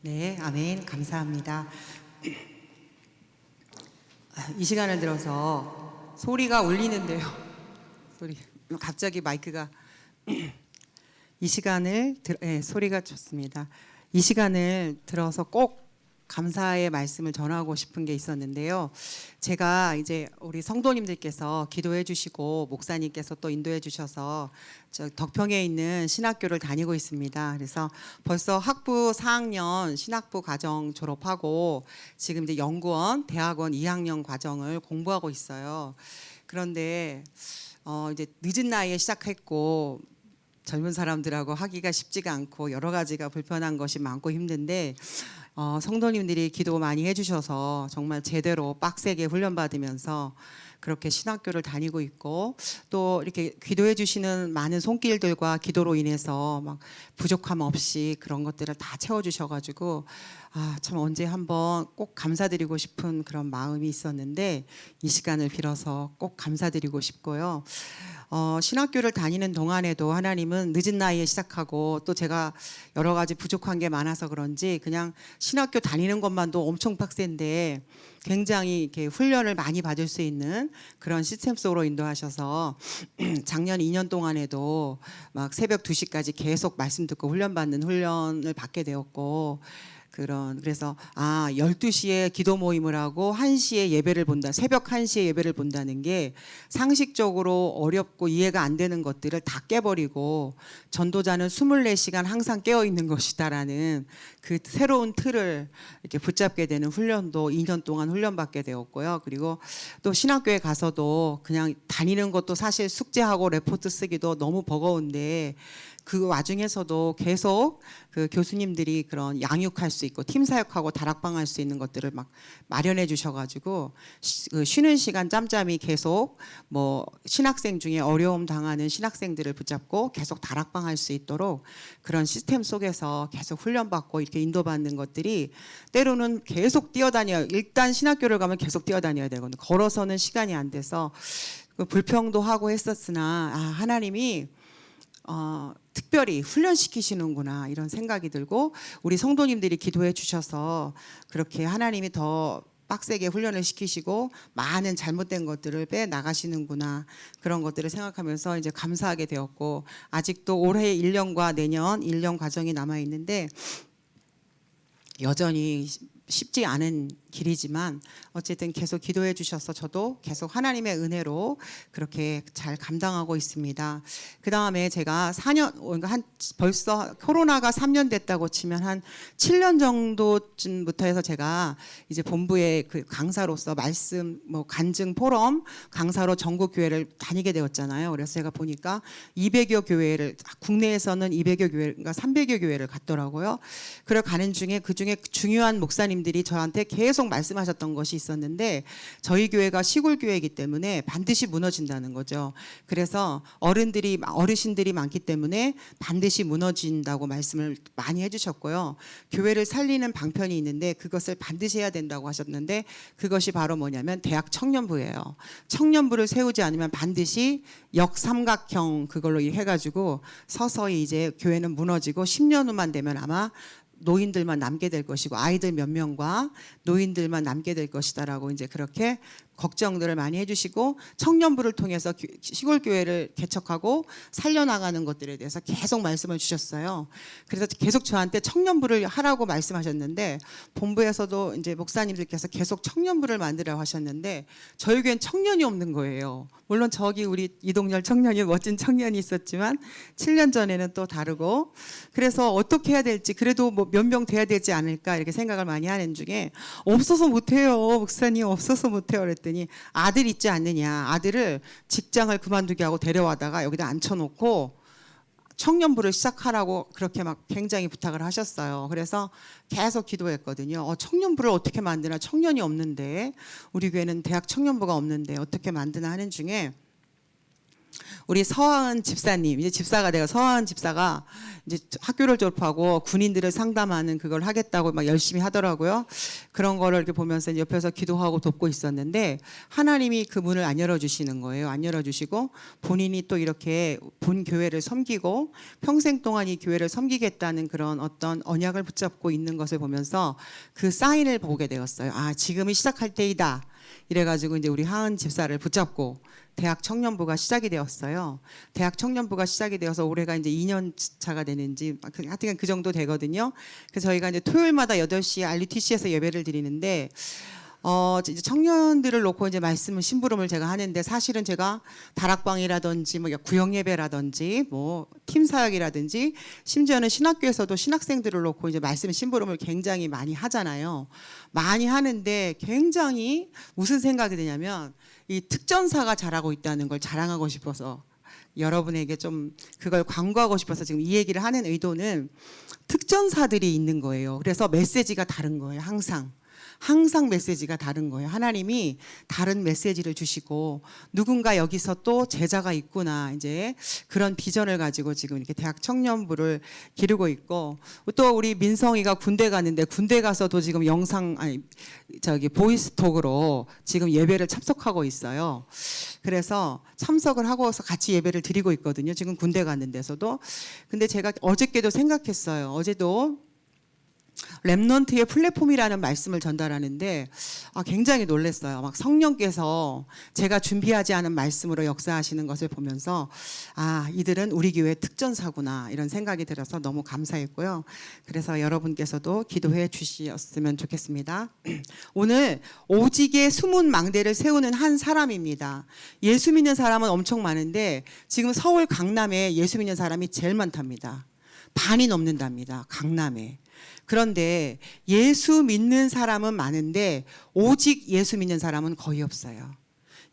네, 아멘. 감사합니다. 이 시간을 들어서 소리가 울리는데요. 소리. 갑자기 마이크가 소리가 좋습니다. 이 시간을 들어서 꼭 감사의 말씀을 전하고 싶은 게 있었는데요. 제가 이제 우리 성도님들께서 기도해 주시고 목사님께서 또 인도해 주셔서 저 덕평에 있는 신학교를 다니고 있습니다. 그래서 벌써 학부 4학년 신학부 과정 졸업하고 지금 이제 연구원, 대학원 2학년 과정을 공부하고 있어요. 그런데 이제 늦은 나이에 시작했고 젊은 사람들하고 하기가 쉽지가 않고 여러 가지가 불편한 것이 많고 힘든데 성도님들이 기도 많이 해주셔서 정말 제대로 빡세게 훈련받으면서 그렇게 신학교를 다니고 있고 또 이렇게 기도해 주시는 많은 손길들과 기도로 인해서 막 부족함 없이 그런 것들을 다 채워주셔가지고 참 언제 한번 꼭 감사드리고 싶은 그런 마음이 있었는데 이 시간을 빌어서 꼭 감사드리고 싶고요. 신학교를 다니는 동안에도 하나님은 늦은 나이에 시작하고 또 제가 여러 가지 부족한 게 많아서 그런지 그냥 신학교 다니는 것만도 엄청 빡센데 굉장히 이렇게 훈련을 많이 받을 수 있는 그런 시스템 속으로 인도하셔서 작년 2년 동안에도 막 새벽 2시까지 계속 말씀 듣고 훈련받는 훈련을 받게 되었고 그래서 12시에 기도 모임을 하고 1시에 예배를 본다. 새벽 1시에 예배를 본다는 게 상식적으로 어렵고 이해가 안 되는 것들을 다 깨버리고 전도자는 24시간 항상 깨어 있는 것이다라는 그 새로운 틀을 이렇게 붙잡게 되는 훈련도 2년 동안 훈련받게 되었고요. 그리고 또 신학교에 가서도 그냥 다니는 것도 사실 숙제하고 레포트 쓰기도 너무 버거운데 그 와중에서도 계속 그 교수님들이 그런 양육할 수 있고 팀 사역하고 다락방 할 수 있는 것들을 막 마련해 주셔가지고 쉬는 시간 짬짬이 계속 뭐 신학생 중에 어려움 당하는 신학생들을 붙잡고 계속 다락방 할 수 있도록 그런 시스템 속에서 계속 훈련받고 이렇게 인도받는 것들이 때로는 계속 뛰어다녀요. 일단 신학교를 가면 계속 뛰어다녀야 되거든요. 걸어서는 시간이 안 돼서 불평도 하고 했었으나 하나님이 특별히 훈련시키시는구나 이런 생각이 들고 우리 성도님들이 기도해 주셔서 그렇게 하나님이 더 빡세게 훈련을 시키시고 많은 잘못된 것들을 빼 나가시는구나 그런 것들을 생각하면서 이제 감사하게 되었고 아직도 올해 1년과 내년 1년 과정이 남아 있는데 여전히 쉽지 않은 길이지만 어쨌든 계속 기도해 주셔서 저도 계속 하나님의 은혜로 그렇게 잘 감당하고 있습니다. 그 다음에 제가 4년, 벌써 코로나가 3년 됐다고 치면 한 7년 정도쯤부터 해서 제가 이제 본부의 그 강사로서 말씀, 간증 포럼 강사로 전국 교회를 다니게 되었잖아요. 그래서 제가 보니까 200여 교회를, 국내에서는 200여 교회, 그러니까 300여 교회를 갔더라고요. 그래 가는 중에 그 중에 중요한 목사님들이 저한테 계속 말씀하셨던 것이 있었는데 저희 교회가 시골 교회이기 때문에 반드시 무너진다는 거죠. 그래서 어르신들이 많기 때문에 반드시 무너진다고 말씀을 많이 해주셨고요. 교회를 살리는 방편이 있는데 그것을 반드시 해야 된다고 하셨는데 그것이 바로 뭐냐면 대학 청년부예요. 청년부를 세우지 않으면 반드시 역삼각형 그걸로 해가지고 서서히 이제 교회는 무너지고 10년 후만 되면 아마 노인들만 남게 될 것이고 아이들 몇 명과 노인들만 남게 될 것이다라고 이제 그렇게 걱정들을 많이 해주시고 청년부를 통해서 시골 교회를 개척하고 살려나가는 것들에 대해서 계속 말씀을 주셨어요. 그래서 계속 저한테 청년부를 하라고 말씀하셨는데 본부에서도 이제 목사님들께서 계속 청년부를 만들라고 하셨는데 저희 교회는 청년이 없는 거예요. 물론 저기 우리 이동열 청년이 멋진 청년이 있었지만 7년 전에는 또 다르고 그래서 어떻게 해야 될지 그래도 뭐 몇 명 돼야 되지 않을까 이렇게 생각을 많이 하는 중에 없어서 못해요. 목사님 없어서 못해요. 그랬더니 아들 있지 않느냐. 아들을 직장을 그만두게 하고 데려와다가 여기다 앉혀놓고 청년부를 시작하라고 그렇게 막 굉장히 부탁을 하셨어요. 그래서 계속 기도했거든요. 청년부를 어떻게 만드나 청년이 없는데 우리 교회는 대학 청년부가 없는데 어떻게 만드나 하는 중에 우리 서하은 집사님, 이제 집사가 내가 서하은 집사가 이제 학교를 졸업하고 군인들을 상담하는 그걸 하겠다고 막 열심히 하더라고요. 그런 거를 이렇게 보면서 옆에서 기도하고 돕고 있었는데 하나님이 그 문을 안 열어주시는 거예요. 안 열어주시고 본인이 또 이렇게 본 교회를 섬기고 평생 동안 이 교회를 섬기겠다는 그런 어떤 언약을 붙잡고 있는 것을 보면서 그 사인을 보게 되었어요. 아, 지금이 시작할 때이다. 이래가지고 이제 우리 하은 집사를 붙잡고 대학 청년부가 시작이 되었어요. 대학 청년부가 시작이 되어서 올해가 이제 2년 차가 되는지 하여튼 그 정도 되거든요. 그래서 저희가 이제 토요일마다 8시에 RUTC에서 예배를 드리는데 이제 청년들을 놓고 이제 말씀을 심부름을 제가 하는데 사실은 제가 다락방이라든지 뭐 구역 예배라든지 뭐 팀 사역이라든지 심지어는 신학교에서도 신학생들을 놓고 이제 말씀 심부름을 굉장히 많이 하잖아요. 많이 하는데 굉장히 무슨 생각이 드냐면 이 특전사가 잘하고 있다는 걸 자랑하고 싶어서 여러분에게 좀 그걸 광고하고 싶어서 지금 이 얘기를 하는 의도는 특전사들이 있는 거예요. 그래서 메시지가 다른 거예요. 항상 메시지가 다른 거예요. 하나님이 다른 메시지를 주시고 누군가 여기서 또 제자가 있구나 이제 그런 비전을 가지고 지금 이렇게 대학 청년부를 기르고 있고 또 우리 민성이가 군대 갔는데 군대 가서도 지금 보이스톡으로 지금 예배를 참석하고 있어요. 그래서 참석을 하고서 같이 예배를 드리고 있거든요. 지금 군대 갔는 데서도. 근데 제가 어저께도 생각했어요. 어제도 렘넌트의 플랫폼이라는 말씀을 전달하는데 굉장히 놀랐어요. 막 성령께서 제가 준비하지 않은 말씀으로 역사하시는 것을 보면서 이들은 우리 교회 특전사구나 이런 생각이 들어서 너무 감사했고요. 그래서 여러분께서도 기도해 주셨으면 좋겠습니다. 오늘 오직의 숨은 망대를 세우는 한 사람입니다. 예수 믿는 사람은 엄청 많은데 지금 서울 강남에 예수 믿는 사람이 제일 많답니다. 반이 넘는답니다. 강남에. 그런데 예수 믿는 사람은 많은데 오직 예수 믿는 사람은 거의 없어요.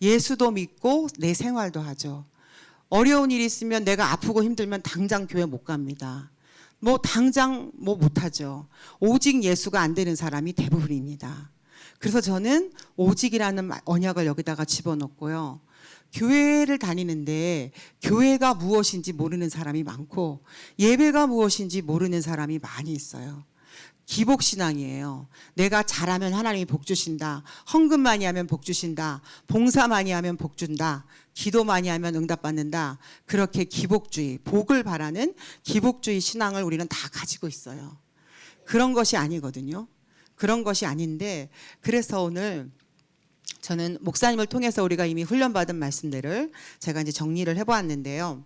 예수도 믿고 내 생활도 하죠. 어려운 일이 있으면 내가 아프고 힘들면 당장 교회 못 갑니다. 당장 못 하죠. 오직 예수가 안 되는 사람이 대부분입니다. 그래서 저는 오직이라는 언약을 여기다가 집어넣고요. 교회를 다니는데 교회가 무엇인지 모르는 사람이 많고 예배가 무엇인지 모르는 사람이 많이 있어요. 기복신앙이에요. 내가 잘하면 하나님이 복 주신다. 헌금 많이 하면 복 주신다. 봉사 많이 하면 복 준다. 기도 많이 하면 응답받는다. 그렇게 기복주의, 복을 바라는 기복주의 신앙을 우리는 다 가지고 있어요. 그런 것이 아니거든요. 그런 것이 아닌데 그래서 오늘 저는 목사님을 통해서 우리가 이미 훈련받은 말씀들을 제가 이제 정리를 해보았는데요.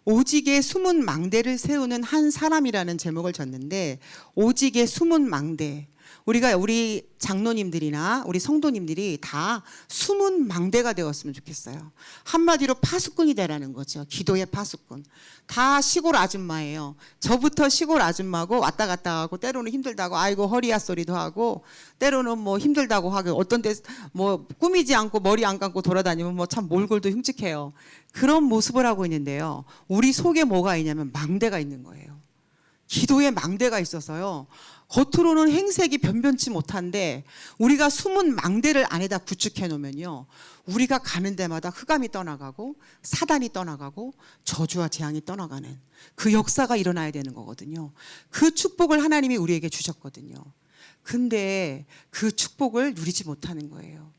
오직의 숨은 망대를 세우는 한 사람이라는 제목을 줬는데 오직의 숨은 망대. 우리 장로님들이나 우리 성도님들이 다 숨은 망대가 되었으면 좋겠어요. 한마디로 파수꾼이 되라는 거죠. 기도의 파수꾼. 다 시골 아줌마예요. 저부터 시골 아줌마고 왔다 갔다 하고 때로는 힘들다고 아이고 허리야 소리도 하고 때로는 힘들다고 하고 어떤 때 꾸미지 않고 머리 안 감고 돌아다니면 참 몰골도 흉측해요. 그런 모습을 하고 있는데요. 우리 속에 뭐가 있냐면 망대가 있는 거예요. 기도에 망대가 있어서요. 겉으로는 행색이 변변치 못한데 우리가 숨은 망대를 안에다 구축해 놓으면요. 우리가 가는 데마다 흑암이 떠나가고 사단이 떠나가고 저주와 재앙이 떠나가는 그 역사가 일어나야 되는 거거든요. 그 축복을 하나님이 우리에게 주셨거든요. 근데 그 축복을 누리지 못하는 거예요.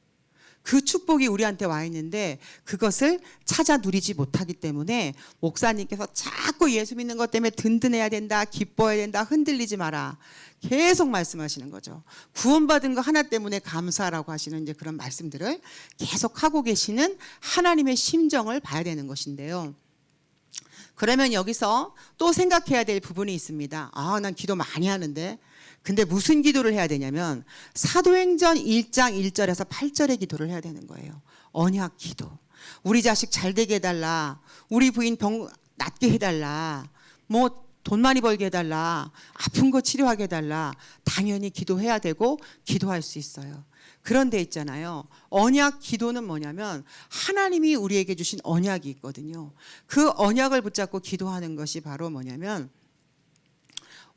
그 축복이 우리한테 와 있는데 그것을 찾아 누리지 못하기 때문에 목사님께서 자꾸 예수 믿는 것 때문에 든든해야 된다, 기뻐해야 된다, 흔들리지 마라. 계속 말씀하시는 거죠. 구원받은 거 하나 때문에 감사라고 하시는 이제 그런 말씀들을 계속 하고 계시는 하나님의 심정을 봐야 되는 것인데요. 그러면 여기서 또 생각해야 될 부분이 있습니다. 난 기도 많이 하는데 근데 무슨 기도를 해야 되냐면 사도행전 1장 1절에서 8절의 기도를 해야 되는 거예요. 언약 기도. 우리 자식 잘 되게 해달라. 우리 부인 병 낫게 해달라. 돈 많이 벌게 해달라. 아픈 거 치료하게 해달라. 당연히 기도해야 되고 기도할 수 있어요. 그런데 있잖아요. 언약 기도는 뭐냐면 하나님이 우리에게 주신 언약이 있거든요. 그 언약을 붙잡고 기도하는 것이 바로 뭐냐면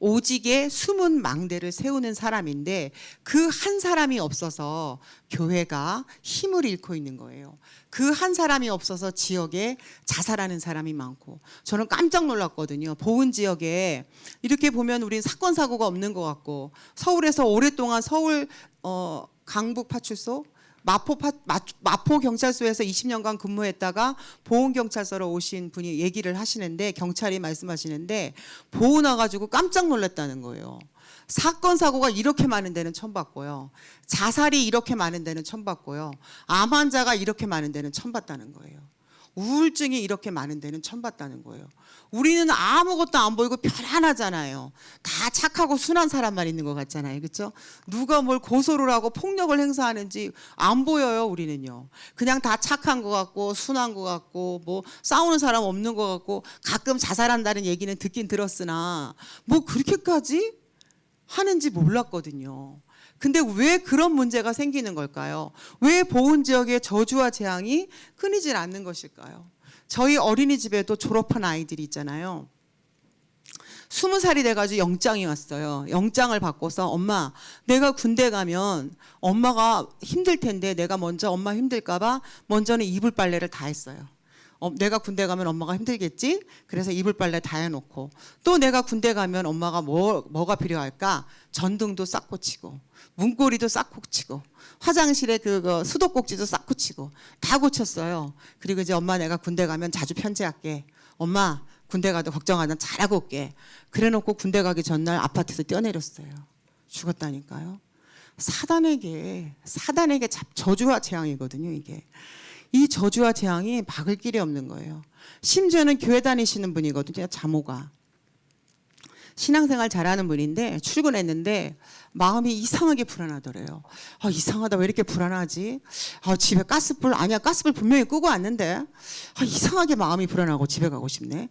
오직에 숨은 망대를 세우는 사람인데 그 한 사람이 없어서 교회가 힘을 잃고 있는 거예요. 그 한 사람이 없어서 지역에 자살하는 사람이 많고, 저는 깜짝 놀랐거든요. 보은 지역에 이렇게 보면 우린 사건 사고가 없는 것 같고, 서울에서 오랫동안 서울 강북 파출소 마포 경찰서에서 20년간 근무했다가 보훈 경찰서로 오신 분이 얘기를 하시는데, 경찰이 말씀하시는데 보훈 와가지고 깜짝 놀랐다는 거예요. 사건 사고가 이렇게 많은 데는 처음 봤고요. 자살이 이렇게 많은 데는 처음 봤고요. 암 환자가 이렇게 많은 데는 처음 봤다는 거예요. 우울증이 이렇게 많은 데는 처음 봤다는 거예요. 우리는 아무것도 안 보이고 편안하잖아요. 다 착하고 순한 사람만 있는 것 같잖아요. 그렇죠? 누가 뭘 고소를 하고 폭력을 행사하는지 안 보여요. 우리는요. 그냥 다 착한 것 같고 순한 것 같고 뭐 싸우는 사람 없는 것 같고, 가끔 자살한다는 얘기는 듣긴 들었으나 뭐 그렇게까지 하는지 몰랐거든요. 근데 왜 그런 문제가 생기는 걸까요? 왜 보훈 지역의 저주와 재앙이 끊이질 않는 것일까요? 저희 어린이집에도 졸업한 아이들이 있잖아요. 20살이 돼가지고 영장이 왔어요. 영장을 받고서 엄마, 내가 군대 가면 엄마가 힘들 텐데 내가 먼저 엄마 힘들까봐 먼저는 이불 빨래를 다 했어요. 내가 군대 가면 엄마가 힘들겠지? 그래서 이불 빨래 다 해놓고, 또 내가 군대 가면 엄마가 뭐가 필요할까? 전등도 싹 고치고, 문고리도 싹 고치고, 화장실에 그 수도꼭지도 싹 고치고 다 고쳤어요. 그리고 이제 엄마, 내가 군대 가면 자주 편지할게. 엄마, 군대 가도 걱정 안 하고 잘하고 올게. 그래놓고 군대 가기 전날 아파트에서 뛰어내렸어요. 죽었다니까요. 사단에게 저주와 재앙이거든요, 이게. 이 저주와 재앙이 막을 길이 없는 거예요. 심지어는 교회 다니시는 분이거든요. 자모가 신앙생활 잘하는 분인데 출근했는데 마음이 이상하게 불안하더래요. 이상하다, 왜 이렇게 불안하지? 집에 가스불, 아니야, 가스불 분명히 끄고 왔는데 이상하게 마음이 불안하고 집에 가고 싶네.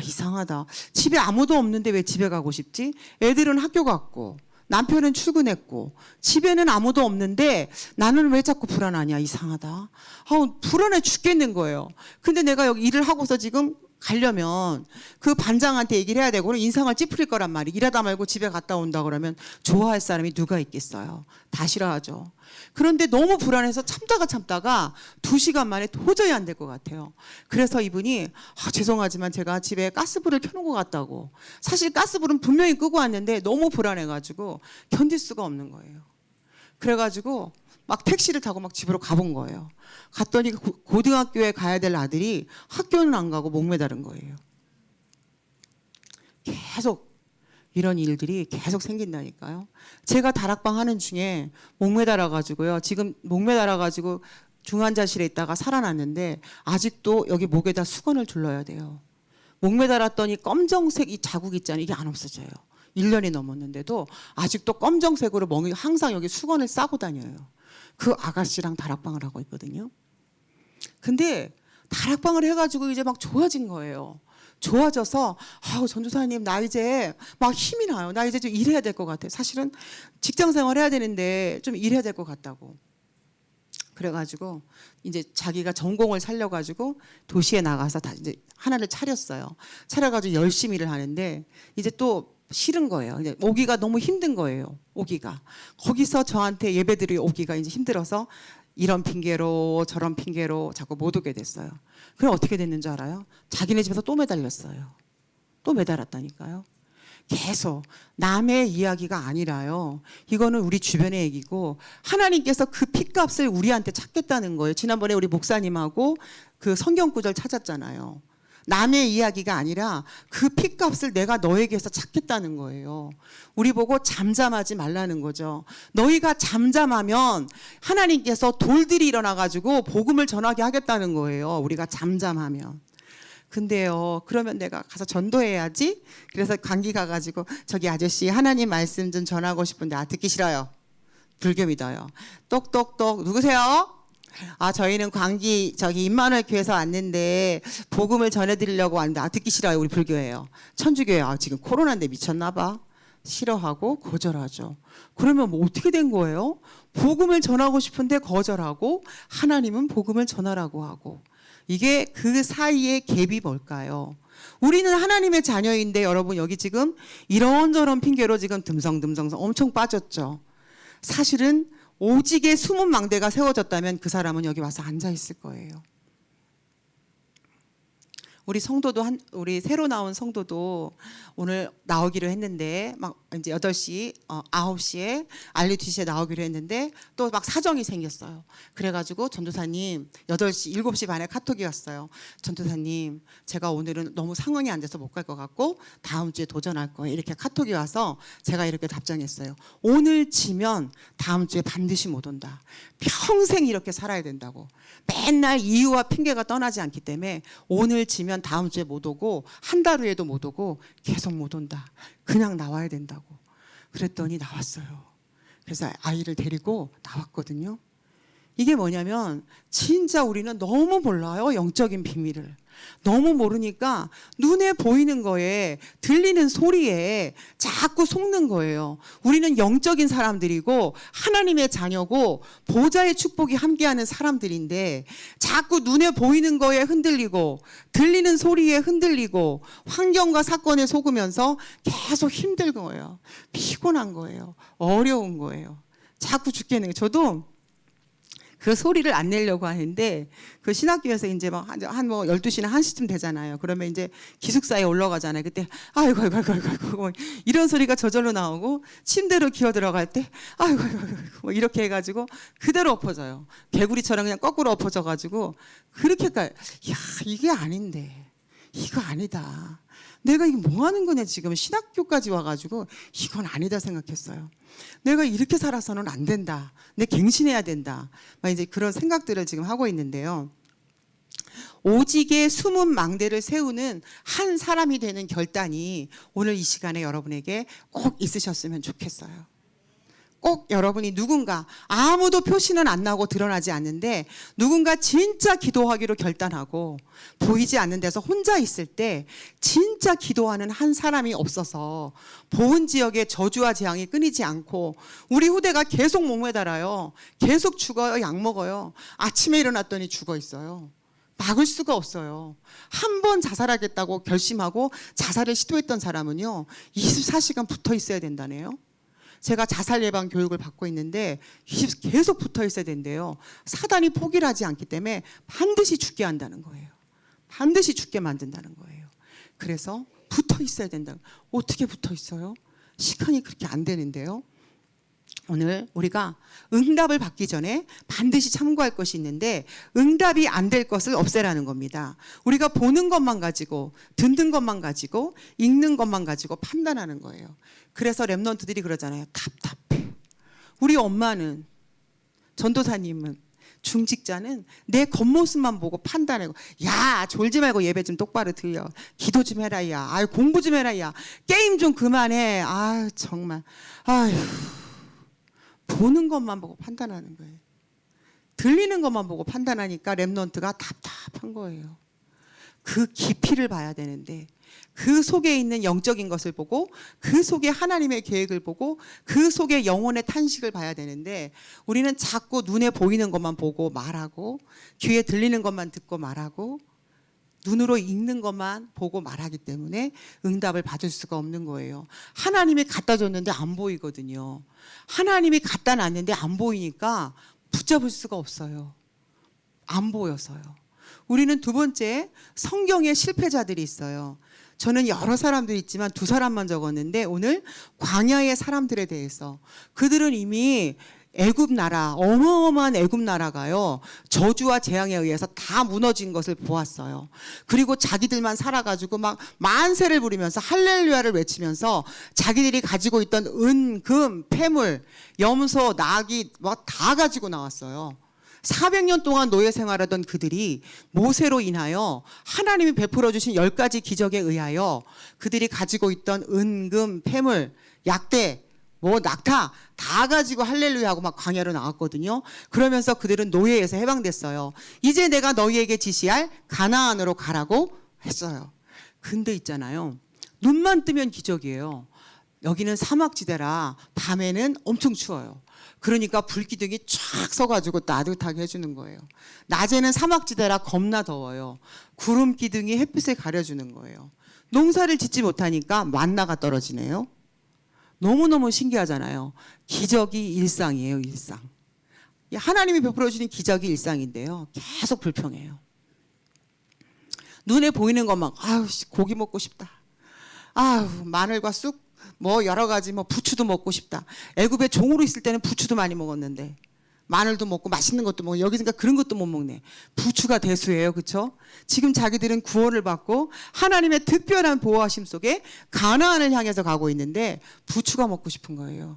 이상하다, 집에 아무도 없는데 왜 집에 가고 싶지? 애들은 학교 갔고 남편은 출근했고 집에는 아무도 없는데 나는 왜 자꾸 불안하냐, 이상하다. 불안해 죽겠는 거예요. 근데 내가 여기 일을 하고서 지금 가려면 그 반장한테 얘기를 해야 되고 인상을 찌푸릴 거란 말이에요. 일하다 말고 집에 갔다 온다 그러면 좋아할 사람이 누가 있겠어요. 다 싫어하죠. 그런데 너무 불안해서 참다가 2시간 만에 도저히 안 될 것 같아요. 그래서 이분이 죄송하지만 제가 집에 가스불을 켜놓은 것 같다고. 사실 가스불은 분명히 끄고 왔는데 너무 불안해가지고 견딜 수가 없는 거예요. 그래가지고 막 택시를 타고 막 집으로 가본 거예요. 갔더니 고등학교에 가야 될 아들이 학교는 안 가고 목매다른 거예요. 계속 이런 일들이 계속 생긴다니까요. 제가 다락방 하는 중에 목매달아 가지고요. 지금 목매달아 가지고 중환자실에 있다가 살아났는데 아직도 여기 목에다 수건을 둘러야 돼요. 목매달았더니 검정색 이 자국 있잖아요. 이게 안 없어져요. 1년이 넘었는데도 아직도 검정색으로 항상 여기 수건을 싸고 다녀요. 그 아가씨랑 다락방을 하고 있거든요. 근데 다락방을 해가지고 이제 막 좋아진 거예요. 좋아져서 전도사님, 나 이제 막 힘이 나요. 나 이제 좀 일해야 될 것 같아요. 사실은 직장 생활 해야 되는데 좀 일해야 될 것 같다고. 그래가지고 이제 자기가 전공을 살려가지고 도시에 나가서 다 이제 하나를 차렸어요. 차려가지고 열심히 일을 하는데 이제 또 싫은 거예요. 이제 오기가 너무 힘든 거예요. 오기가. 거기서 저한테 예배드리 오기가 이제 힘들어서 이런 핑계로 저런 핑계로 자꾸 못 오게 됐어요. 그럼 어떻게 됐는 줄 알아요? 자기네 집에서 또 매달렸어요. 또 매달았다니까요. 계속 남의 이야기가 아니라요. 이거는 우리 주변의 얘기고 하나님께서 그 핏값을 우리한테 찾겠다는 거예요. 지난번에 우리 목사님하고 그 성경 구절 찾았잖아요. 남의 이야기가 아니라 그 핏값을 내가 너에게서 찾겠다는 거예요. 우리 보고 잠잠하지 말라는 거죠. 너희가 잠잠하면 하나님께서 돌들이 일어나가지고 복음을 전하게 하겠다는 거예요. 우리가 잠잠하면. 근데요, 그러면 내가 가서 전도해야지. 그래서 감기 가가지고 저기 아저씨 하나님 말씀 좀 전하고 싶은데 듣기 싫어요. 불교 믿어요. 똑똑똑 누구세요? 저희는 광기 임마누엘 교회에서 왔는데 복음을 전해드리려고 왔는데 듣기 싫어요. 우리 불교예요. 천주교예요. 지금 코로나인데 미쳤나 봐. 싫어하고 거절하죠. 그러면 뭐 어떻게 된 거예요? 복음을 전하고 싶은데 거절하고 하나님은 복음을 전하라고 하고. 이게 그 사이의 갭이 뭘까요? 우리는 하나님의 자녀인데 여러분 여기 지금 이런저런 핑계로 지금 듬성듬성 엄청 빠졌죠. 사실은 오직의 숨은 망대가 세워졌다면 그 사람은 여기 와서 앉아 있을 거예요. 우리 성도도 우리 새로 나온 성도도 오늘 나오기로 했는데 막 이제 8시, 9시에 알리티시에 나오기로 했는데 또 막 사정이 생겼어요. 그래가지고 전도사님 8시, 7시 반에 카톡이 왔어요. 전도사님 제가 오늘은 너무 상황이 안 돼서 못 갈 것 같고 다음 주에 도전할 거예요. 이렇게 카톡이 와서 제가 이렇게 답장했어요. 오늘 지면 다음 주에 반드시 못 온다. 평생 이렇게 살아야 된다고. 맨날 이유와 핑계가 떠나지 않기 때문에 오늘 지면 다음 주에 못 오고 한 달 후에도 못 오고 계속 못 온다. 그냥 나와야 된다고. 그랬더니 나왔어요. 그래서 아이를 데리고 나왔거든요. 이게 뭐냐면 진짜 우리는 너무 몰라요. 영적인 비밀을. 너무 모르니까 눈에 보이는 거에 들리는 소리에 자꾸 속는 거예요. 우리는 영적인 사람들이고 하나님의 자녀고 보좌의 축복이 함께하는 사람들인데 자꾸 눈에 보이는 거에 흔들리고 들리는 소리에 흔들리고 환경과 사건에 속으면서 계속 힘든 거예요. 피곤한 거예요. 어려운 거예요. 자꾸 죽겠는 거예요. 저도 그 소리를 안 내려고 하는데 그 신학교에서 이제 막 한 뭐 12시나 1시쯤 되잖아요. 그러면 이제 기숙사에 올라가잖아요. 그때 아이고 이런 소리가 저절로 나오고 침대로 기어 들어갈 때 아이고 뭐 이렇게 해가지고 그대로 엎어져요. 개구리처럼 그냥 거꾸로 엎어져가지고 그렇게까지 야 이게 아닌데 이거 아니다. 내가 이게 뭐 하는 거냐 지금 신학교까지 와가지고 이건 아니다 생각했어요. 내가 이렇게 살아서는 안 된다. 내 갱신해야 된다. 막 이제 그런 생각들을 지금 하고 있는데요. 오직의 숨은 망대를 세우는 한 사람이 되는 결단이 오늘 이 시간에 여러분에게 꼭 있으셨으면 좋겠어요. 꼭 여러분이 누군가 아무도 표시는 안 나고 드러나지 않는데 누군가 진짜 기도하기로 결단하고 보이지 않는 데서 혼자 있을 때 진짜 기도하는 한 사람이 없어서 보은 지역의 저주와 재앙이 끊이지 않고 우리 후대가 계속 목매달아요. 계속 죽어요. 약 먹어요. 아침에 일어났더니 죽어 있어요. 막을 수가 없어요. 한 번 자살하겠다고 결심하고 자살을 시도했던 사람은요 24시간 붙어 있어야 된다네요. 제가 자살 예방 교육을 받고 있는데 계속 붙어 있어야 된대요. 사단이 포기를 하지 않기 때문에 반드시 죽게 한다는 거예요. 반드시 죽게 만든다는 거예요. 그래서 붙어 있어야 된다. 어떻게 붙어 있어요? 시간이 그렇게 안 되는데요. 오늘 우리가 응답을 받기 전에 반드시 참고할 것이 있는데 응답이 안 될 것을 없애라는 겁니다. 우리가 보는 것만 가지고 듣는 것만 가지고 읽는 것만 가지고 판단하는 거예요. 그래서 랩런트들이 그러잖아요. 답답해. 우리 엄마는 전도사님은 중직자는 내 겉모습만 보고 판단하고 야 졸지 말고 예배 좀 똑바로 드려. 기도 좀 해라 야. 아유 공부 좀 해라 야. 게임 좀 그만해. 아유 정말 아유 보는 것만 보고 판단하는 거예요. 들리는 것만 보고 판단하니까 랩런트가 답답한 거예요. 그 깊이를 봐야 되는데 그 속에 있는 영적인 것을 보고 그 속에 하나님의 계획을 보고 그 속에 영혼의 탄식을 봐야 되는데 우리는 자꾸 눈에 보이는 것만 보고 말하고 귀에 들리는 것만 듣고 말하고 눈으로 읽는 것만 보고 말하기 때문에 응답을 받을 수가 없는 거예요. 하나님이 갖다 줬는데 안 보이거든요. 하나님이 갖다 놨는데 안 보이니까 붙잡을 수가 없어요. 안 보여서요. 우리는 두 번째 성경에 실패자들이 있어요. 저는 여러 사람들이 있지만 두 사람만 적었는데 오늘 광야의 사람들에 대해서 그들은 이미 애굽 나라 어마어마한 애굽 나라가요 저주와 재앙에 의해서 다 무너진 것을 보았어요. 그리고 자기들만 살아가지고 막 만세를 부리면서 할렐루야를 외치면서 자기들이 가지고 있던 은, 금, 폐물, 염소, 나귀 막 다 가지고 나왔어요. 400년 동안 노예 생활하던 그들이 모세로 인하여 하나님이 베풀어 주신 10가지 기적에 의하여 그들이 가지고 있던 은금, 폐물, 약대, 뭐 낙타 다 가지고 할렐루야 하고 막 광야로 나왔거든요. 그러면서 그들은 노예에서 해방됐어요. 이제 내가 너희에게 지시할 가나안으로 가라고 했어요. 근데 있잖아요. 눈만 뜨면 기적이에요. 여기는 사막지대라 밤에는 엄청 추워요. 그러니까 불기둥이 쫙 서가지고 따뜻하게 해주는 거예요. 낮에는 사막지대라 겁나 더워요. 구름 기둥이 햇빛을 가려주는 거예요. 농사를 짓지 못하니까 만나가 떨어지네요. 너무너무 신기하잖아요. 기적이 일상이에요, 일상. 하나님이 베풀어주는 기적이 일상인데요. 계속 불평해요. 눈에 보이는 것만, 아유, 고기 먹고 싶다. 아유, 마늘과 쑥, 뭐 여러 가지 뭐 부추도 먹고 싶다. 애굽에 종으로 있을 때는 부추도 많이 먹었는데 마늘도 먹고 맛있는 것도 먹고 여기 있으니까 그런 것도 못 먹네. 부추가 대수예요. 그렇죠? 지금 자기들은 구원을 받고 하나님의 특별한 보호하심 속에 가나안을 향해서 가고 있는데 부추가 먹고 싶은 거예요.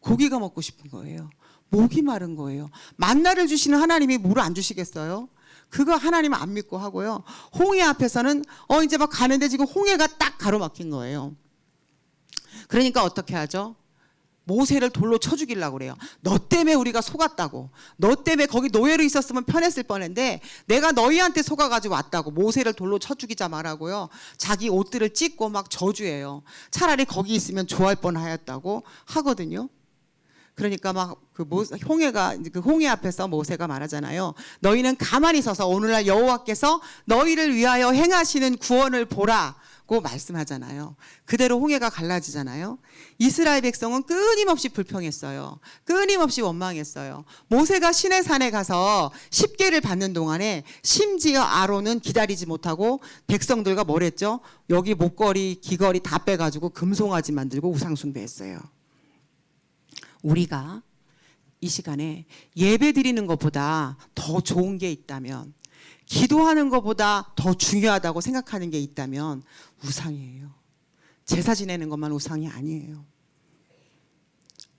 고기가 먹고 싶은 거예요. 목이 마른 거예요. 만나를 주시는 하나님이 물을 안 주시겠어요? 그거 하나님 안 믿고 하고요. 홍해 앞에서는 이제 막 가는데 지금 홍해가 딱 가로막힌 거예요. 그러니까 어떻게 하죠? 모세를 돌로 쳐 죽이려고 그래요. 너 때문에 우리가 속았다고. 너 때문에 거기 노예로 있었으면 편했을 뻔했는데 내가 너희한테 속아가지고 왔다고. 모세를 돌로 쳐 죽이자 말하고요. 자기 옷들을 찢고 막 저주해요. 차라리 거기 있으면 좋아할 뻔하였다고 하거든요. 그러니까 막 그 홍해 앞에서 모세가 말하잖아요. 너희는 가만히 서서 오늘날 여호와께서 너희를 위하여 행하시는 구원을 보라고 말씀하잖아요. 그대로 홍해가 갈라지잖아요. 이스라엘 백성은 끊임없이 불평했어요. 끊임없이 원망했어요. 모세가 시내산에 가서 십계를 받는 동안에 심지어 아론은 기다리지 못하고 백성들과 뭘 했죠? 여기 목걸이, 귀걸이 다 빼가지고 금송아지 만들고 우상숭배했어요. 우리가 이 시간에 예배 드리는 것보다 더 좋은 게 있다면, 기도하는 것보다 더 중요하다고 생각하는 게 있다면 우상이에요. 제사 지내는 것만 우상이 아니에요.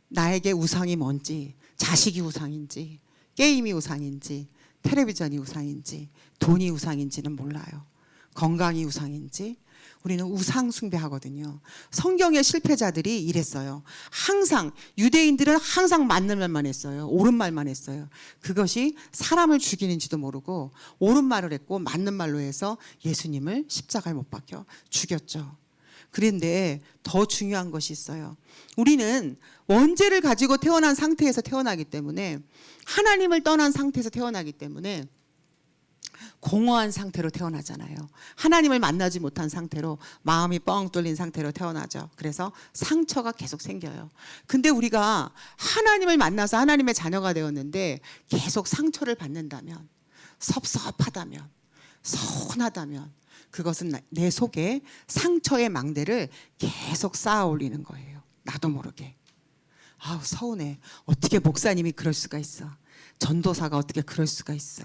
나에게 우상이 뭔지, 자식이 우상인지, 게임이 우상인지, 텔레비전이 우상인지, 돈이 우상인지는 몰라요. 건강이 우상인지. 우리는 우상 숭배하거든요. 성경의 실패자들이 이랬어요. 항상 유대인들은 항상 맞는 말만 했어요. 옳은 말만 했어요. 그것이 사람을 죽이는지도 모르고 옳은 말을 했고 맞는 말로 해서 예수님을 십자가에 못 박혀 죽였죠. 그런데 더 중요한 것이 있어요. 우리는 원죄를 가지고 태어난 상태에서 태어나기 때문에, 하나님을 떠난 상태에서 태어나기 때문에 공허한 상태로 태어나잖아요. 하나님을 만나지 못한 상태로, 마음이 뻥 뚫린 상태로 태어나죠. 그래서 상처가 계속 생겨요. 근데 우리가 하나님을 만나서 하나님의 자녀가 되었는데 계속 상처를 받는다면, 섭섭하다면, 서운하다면 그것은 내 속에 상처의 망대를 계속 쌓아 올리는 거예요. 나도 모르게. 아우, 서운해. 어떻게 목사님이 그럴 수가 있어. 전도사가 어떻게 그럴 수가 있어.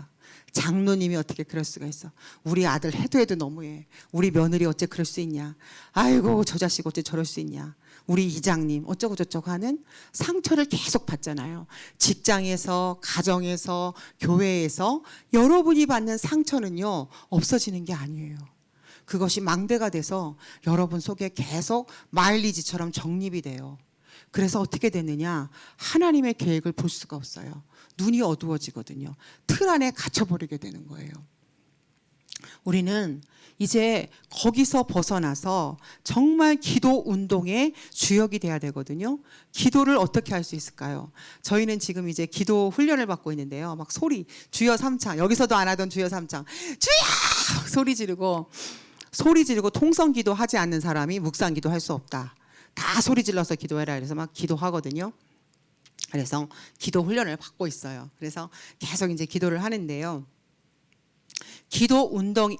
장로님이 어떻게 그럴 수가 있어. 우리 아들 해도 너무해. 우리 며느리 어째 그럴 수 있냐. 아이고, 저 자식 어째 저럴 수 있냐. 우리 이장님 어쩌고 저쩌고 하는 상처를 계속 받잖아요. 직장에서, 가정에서, 교회에서 여러분이 받는 상처는요, 없어지는 게 아니에요. 그것이 망대가 돼서 여러분 속에 계속 마일리지처럼 적립이 돼요. 그래서 어떻게 됐느냐, 하나님의 계획을 볼 수가 없어요. 눈이 어두워지거든요. 틀 안에 갇혀버리게 되는 거예요. 우리는 이제 거기서 벗어나서 정말 기도 운동의 주역이 돼야 되거든요. 기도를 어떻게 할 수 있을까요? 저희는 지금 이제 기도 훈련을 받고 있는데요. 막 소리, 주여 삼창, 여기서도 안 하던 주여 삼창, 주여! 소리 지르고 통성 기도 하지 않는 사람이 묵상 기도 할 수 없다. 다 소리 질러서 기도해라. 그래서 막 기도하거든요. 그래서 기도 훈련을 받고 있어요. 그래서 계속 이제 기도를 하는데요. 기도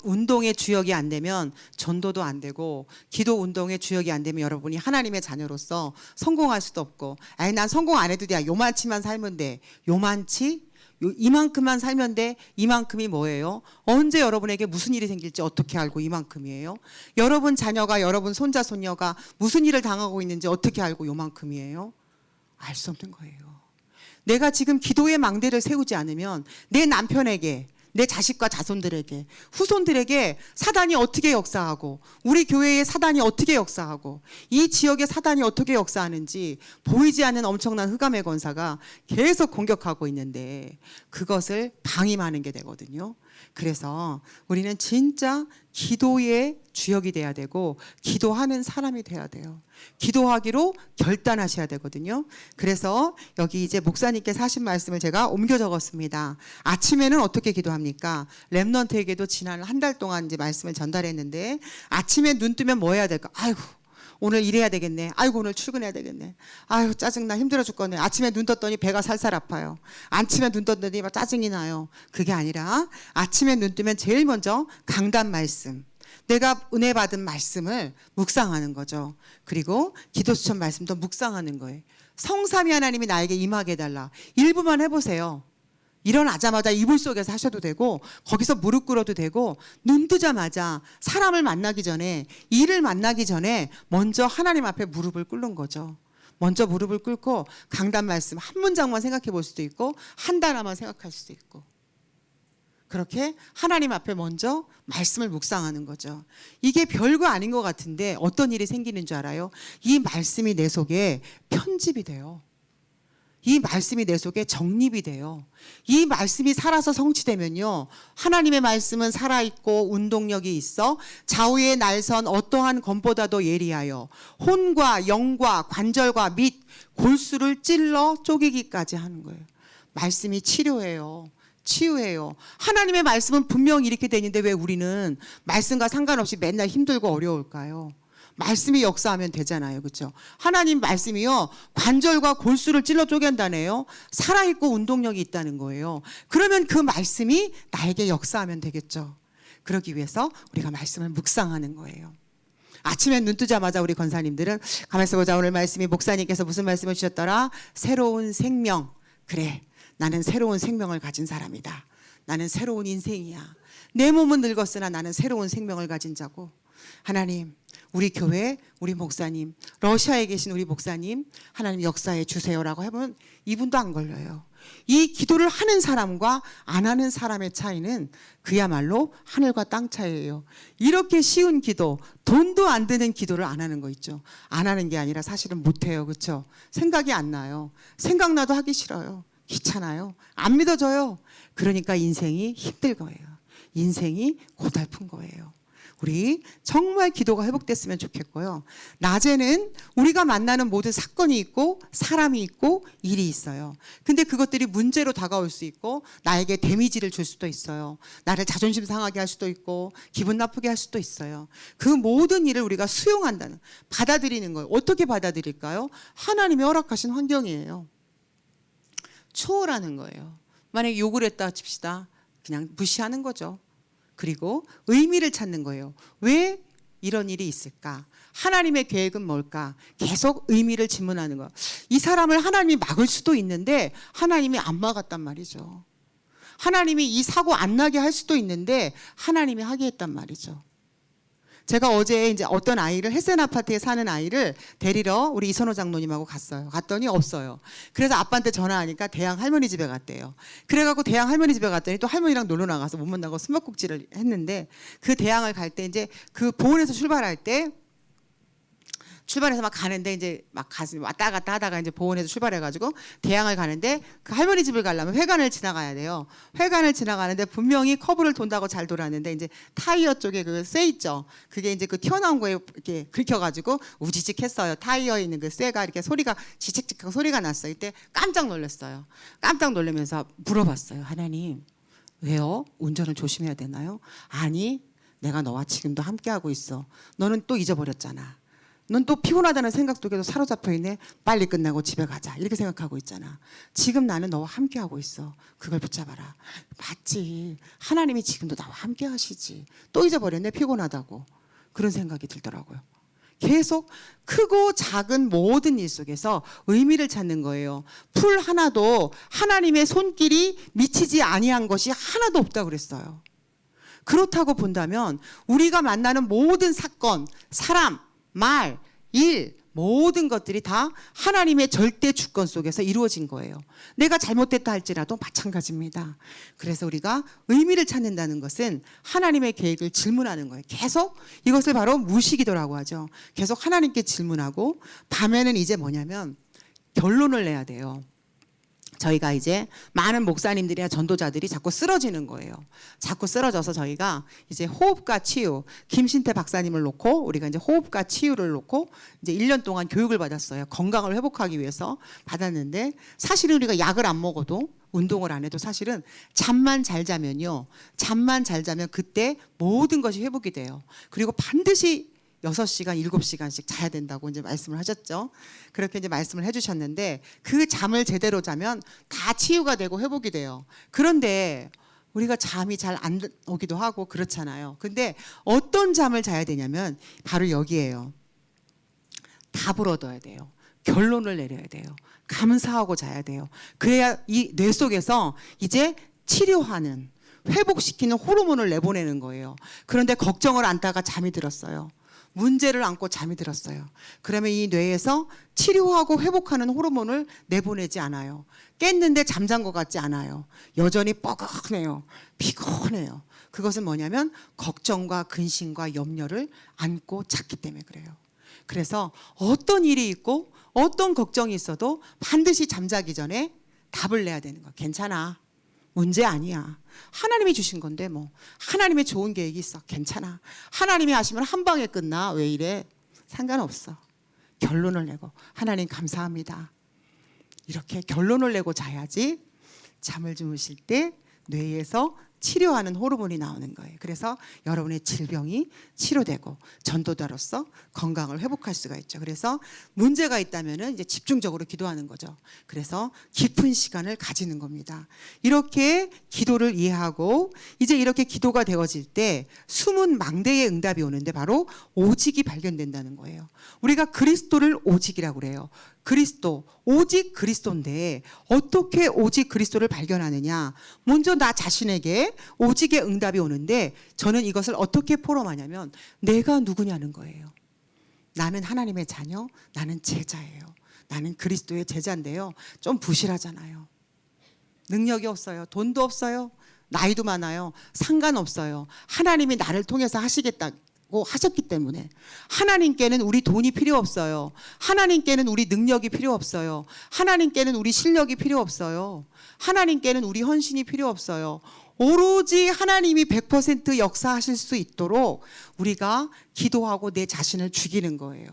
운동의 주역이 안 되면 전도도 안 되고, 기도 운동의 주역이 안 되면 여러분이 하나님의 자녀로서 성공할 수도 없고, 아니 난 성공 안 해도 돼. 요만치만 살면 돼. 요만치? 이만큼만 살면 돼. 이만큼이 뭐예요? 언제 여러분에게 무슨 일이 생길지 어떻게 알고 이만큼이에요? 여러분 자녀가, 여러분 손자 손녀가 무슨 일을 당하고 있는지 어떻게 알고 요만큼이에요? 알 수 없는 거예요. 내가 지금 기도의 망대를 세우지 않으면 내 남편에게, 내 자식과 자손들에게, 후손들에게 사단이 어떻게 역사하고, 우리 교회의 사단이 어떻게 역사하고, 이 지역의 사단이 어떻게 역사하는지 보이지 않는 엄청난 흑암의 권사가 계속 공격하고 있는데, 그것을 방임하는 게 되거든요. 그래서 우리는 진짜 기도의 주역이 돼야 되고 기도하는 사람이 돼야 돼요. 기도하기로 결단하셔야 되거든요. 그래서 여기 이제 목사님께서 하신 말씀을 제가 옮겨 적었습니다. 아침에는 어떻게 기도합니까? 렘넌트에게도 지난 한 달 동안 이제 말씀을 전달했는데, 아침에 눈 뜨면 뭐 해야 될까? 아이고, 오늘 일해야 되겠네. 아이고, 오늘 출근해야 되겠네. 아이고, 짜증나. 힘들어 죽겠네. 아침에 눈 떴더니 배가 살살 아파요. 아침에 눈 떴더니 막 짜증이 나요. 그게 아니라 아침에 눈 뜨면 제일 먼저 강단 말씀, 내가 은혜 받은 말씀을 묵상하는 거죠. 그리고 기도 수천 말씀도 묵상하는 거예요. 성삼위 하나님이 나에게 임하게 해달라. 1분만 해보세요. 일어나자마자 이불 속에서 하셔도 되고, 거기서 무릎 꿇어도 되고, 눈 뜨자마자 사람을 만나기 전에, 일을 만나기 전에 먼저 하나님 앞에 무릎을 꿇는 거죠. 먼저 무릎을 꿇고 강단 말씀 한 문장만 생각해 볼 수도 있고, 한 단어만 생각할 수도 있고, 그렇게 하나님 앞에 먼저 말씀을 묵상하는 거죠. 이게 별거 아닌 것 같은데 어떤 일이 생기는 줄 알아요? 이 말씀이 내 속에 편집이 돼요. 이 말씀이 내 속에 정립이 돼요. 이 말씀이 살아서 성취되면요, 하나님의 말씀은 살아있고 운동력이 있어 좌우의 날선 어떠한 검보다도 예리하여 혼과 영과 관절과 및 골수를 찔러 쪼개기까지 하는 거예요. 말씀이 치료해요. 치유해요. 하나님의 말씀은 분명히 이렇게 되는데 왜 우리는 말씀과 상관없이 맨날 힘들고 어려울까요? 말씀이 역사하면 되잖아요. 그렇죠? 하나님 말씀이요, 관절과 골수를 찔러 쪼갠다네요. 살아있고 운동력이 있다는 거예요. 그러면 그 말씀이 나에게 역사하면 되겠죠. 그러기 위해서 우리가 말씀을 묵상하는 거예요. 아침에 눈 뜨자마자 우리 권사님들은 가만있어 보자. 오늘 말씀이 목사님께서 무슨 말씀을 주셨더라? 새로운 생명. 그래, 나는 새로운 생명을 가진 사람이다. 나는 새로운 인생이야. 내 몸은 늙었으나 나는 새로운 생명을 가진 자고, 하나님, 우리 교회, 우리 목사님, 러시아에 계신 우리 목사님, 하나님 역사해 주세요라고 해보면 이분도 안 걸려요. 이 기도를 하는 사람과 안 하는 사람의 차이는 그야말로 하늘과 땅 차이예요. 이렇게 쉬운 기도, 돈도 안 드는 기도를 안 하는 거 있죠. 안 하는 게 아니라 사실은 못해요. 그렇죠? 생각이 안 나요. 생각나도 하기 싫어요. 귀찮아요. 안 믿어져요. 그러니까 인생이 힘들 거예요. 인생이 고달픈 거예요. 우리 정말 기도가 회복됐으면 좋겠고요. 낮에는 우리가 만나는 모든 사건이 있고 사람이 있고 일이 있어요. 근데 그것들이 문제로 다가올 수 있고 나에게 데미지를 줄 수도 있어요. 나를 자존심 상하게 할 수도 있고 기분 나쁘게 할 수도 있어요. 그 모든 일을 우리가 수용한다는, 받아들이는 거예요. 어떻게 받아들일까요? 하나님이 허락하신 환경이에요. 초월하는 거예요. 만약에 욕을 했다 칩시다. 그냥 무시하는 거죠. 그리고 의미를 찾는 거예요. 왜 이런 일이 있을까? 하나님의 계획은 뭘까? 계속 의미를 질문하는 거예요. 이 사람을 하나님이 막을 수도 있는데 하나님이 안 막았단 말이죠. 하나님이 이 사고 안 나게 할 수도 있는데 하나님이 하게 했단 말이죠. 제가 어제 이제 어떤 아이를, 헬센 아파트에 사는 아이를 데리러 우리 이선호 장로님하고 갔어요. 갔더니 없어요. 그래서 아빠한테 전화하니까 대양 할머니 집에 갔대요. 그래갖고 대양 할머니 집에 갔더니 또 할머니랑 놀러 나가서 못 만나고 숨바꼭질을 했는데, 그 대양을 갈 때 이제 그 보은에서 출발할 때, 출발해서 막 가는데 이제 막 왔다 갔다 하다가 이제 보은에서 출발해가지고 대양을 가는데, 그 할머니 집을 가려면 회관을 지나가야 돼요. 회관을 지나가는데 분명히 커브를 돈다고 잘 돌았는데 이제 타이어 쪽에 그 쇠 있죠. 그게 이제 그 튀어나온 거에 이렇게 긁혀가지고 우지직했어요. 타이어에 있는 그 쇠가 이렇게 소리가 지직직하고 소리가 났어요. 이때 깜짝 놀랐어요. 깜짝 놀라면서 물어봤어요. 하나님, 왜요? 운전을 조심해야 되나요? 아니, 내가 너와 지금도 함께하고 있어. 너는 또 잊어버렸잖아. 넌 또 피곤하다는 생각도 계속 사로잡혀 있네. 빨리 끝나고 집에 가자. 이렇게 생각하고 있잖아. 지금 나는 너와 함께하고 있어. 그걸 붙잡아라. 맞지. 하나님이 지금도 나와 함께 하시지. 또 잊어버렸네. 피곤하다고. 그런 생각이 들더라고요. 계속 크고 작은 모든 일 속에서 의미를 찾는 거예요. 풀 하나도 하나님의 손길이 미치지 아니한 것이 하나도 없다고 그랬어요. 그렇다고 본다면 우리가 만나는 모든 사건, 사람, 말, 일, 모든 것들이 다 하나님의 절대 주권 속에서 이루어진 거예요. 내가 잘못됐다 할지라도 마찬가지입니다. 그래서 우리가 의미를 찾는다는 것은 하나님의 계획을 질문하는 거예요. 계속 이것을 바로 무시기도라고 하죠. 계속 하나님께 질문하고, 밤에는 이제 뭐냐면 결론을 내야 돼요. 저희가 이제 많은 목사님들이나 전도자들이 자꾸 쓰러지는 거예요. 자꾸 쓰러져서 저희가 이제 호흡과 치유, 김신태 박사님을 놓고 우리가 이제 호흡과 치유를 놓고 이제 1년 동안 교육을 받았어요. 건강을 회복하기 위해서 받았는데, 사실은 우리가 약을 안 먹어도 운동을 안 해도 사실은 잠만 잘 자면요. 잠만 잘 자면 그때 모든 것이 회복이 돼요. 그리고 반드시 6시간, 7시간씩 자야 된다고 이제 말씀을 하셨죠. 그렇게 이제 말씀을 해주셨는데, 그 잠을 제대로 자면 다 치유가 되고 회복이 돼요. 그런데 우리가 잠이 잘 안 오기도 하고 그렇잖아요. 근데 어떤 잠을 자야 되냐면 바로 여기에요. 답을 얻어야 돼요. 결론을 내려야 돼요. 감사하고 자야 돼요. 그래야 이 뇌 속에서 이제 치료하는, 회복시키는 호르몬을 내보내는 거예요. 그런데 걱정을 안다가 잠이 들었어요. 문제를 안고 잠이 들었어요. 그러면 이 뇌에서 치료하고 회복하는 호르몬을 내보내지 않아요. 깼는데 잠잔 것 같지 않아요. 여전히 뻐근해요. 피곤해요. 그것은 뭐냐면 걱정과 근심과 염려를 안고 잤기 때문에 그래요. 그래서 어떤 일이 있고 어떤 걱정이 있어도 반드시 잠자기 전에 답을 내야 되는 거야. 괜찮아. 문제 아니야. 하나님이 주신 건데 뭐. 하나님의 좋은 계획이 있어. 괜찮아. 하나님이 하시면 한 방에 끝나. 왜 이래? 상관없어. 결론을 내고 하나님 감사합니다. 이렇게 결론을 내고 자야지 잠을 주무실 때 뇌에서 치료하는 호르몬이 나오는 거예요. 그래서 여러분의 질병이 치료되고 전도자로서 건강을 회복할 수가 있죠. 그래서 문제가 있다면 이제 집중적으로 기도하는 거죠. 그래서 깊은 시간을 가지는 겁니다. 이렇게 기도를 이해하고 이제 이렇게 기도가 되어질 때 숨은 망대의 응답이 오는데 바로 오직이 발견된다는 거예요. 우리가 그리스도를 오직이라고 그래요. 그리스도, 오직 그리스도인데 어떻게 오직 그리스도를 발견하느냐? 먼저 나 자신에게 오직의 응답이 오는데 저는 이것을 어떻게 포럼하냐면 내가 누구냐는 거예요. 나는 하나님의 자녀, 나는 제자예요. 나는 그리스도의 제자인데요. 좀 부실하잖아요. 능력이 없어요. 돈도 없어요. 나이도 많아요. 상관없어요. 하나님이 나를 통해서 하시겠다고 하셨기 때문에 하나님께는 우리 돈이 필요 없어요. 하나님께는 우리 능력이 필요 없어요. 하나님께는 우리 실력이 필요 없어요. 하나님께는 우리 헌신이 필요 없어요. 오로지 하나님이 100% 역사하실 수 있도록 우리가 기도하고 내 자신을 죽이는 거예요.